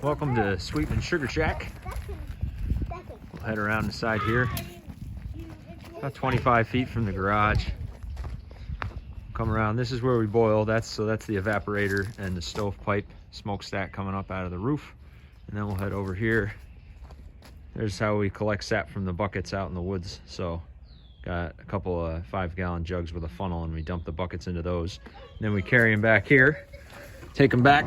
Welcome to Sweetman Sugar Shack. We'll head around the side here. About 25 feet from the garage. Come around. This is where we boil. That's the evaporator and the stovepipe smokestack coming up out of the roof. And then we'll head over here. There's how we collect sap from the buckets out in the woods. So got a couple of 5-gallon jugs with a funnel, and we dump the buckets into those. And then we carry them back here, take them back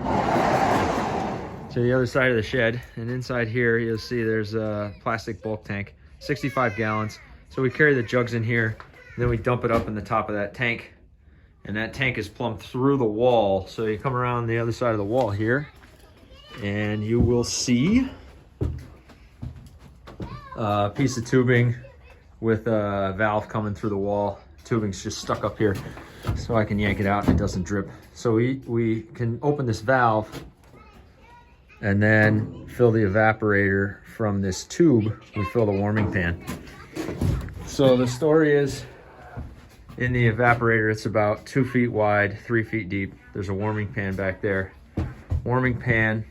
to the other side of the shed. And inside here, you'll see there's a plastic bulk tank, 65 gallons. So we carry the jugs in here, and then we dump it up in the top of that tank. And that tank is plumbed through the wall. So you come around the other side of the wall here, and you will see a piece of tubing with a valve coming through the wall. Tubing's just stuck up here, so I can yank it out and it doesn't drip. So we can open this valve and then fill the evaporator from this tube. We fill the warming pan. So the story is, in the evaporator, it's about 2 feet wide, 3 feet deep. There's a warming pan back there. Warming pan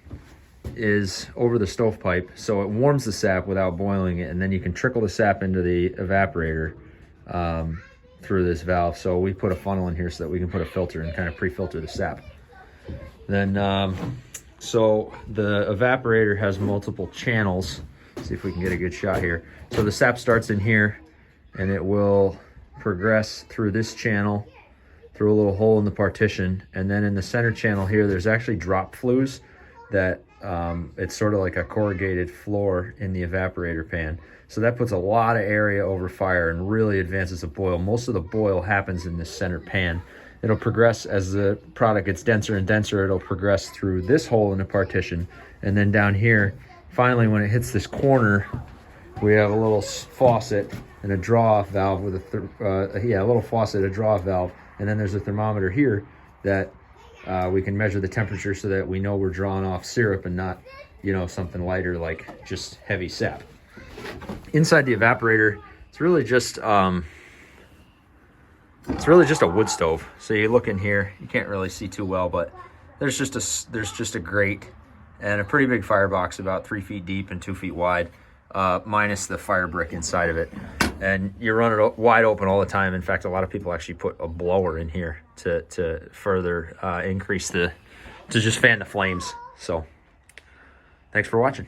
is over the stovepipe, so it warms the sap without boiling it, and then you can trickle the sap into the evaporator through this valve. So we put a funnel in here so that we can put a filter and kind of pre-filter the sap. Then, so the evaporator has multiple channels. Let's see if we can get a good shot here. So the sap starts in here, and it will progress through this channel, through a little hole in the partition, and then in the center channel here, there's actually drop flues that it's sort of like a corrugated floor in the evaporator pan. So that puts a lot of area over fire and really advances the boil. Most of the boil happens in this center pan. It'll progress as the product gets denser and denser. It'll progress through this hole in the partition, and then down here, finally when it hits this corner, we have a little faucet and a draw-off valve with a little faucet, a draw-off valve, and then there's a thermometer here that we can measure the temperature so that we know we're drawing off syrup and not, something lighter like just heavy sap. Inside the evaporator, it's really just a wood stove. So you look in here, you can't really see too well, but there's just a grate and a pretty big firebox, about 3 feet deep and 2 feet wide, minus the fire brick inside of it. And you run it wide open all the time. In fact, a lot of people actually put a blower in here to further increase to just fan the flames. So thanks for watching.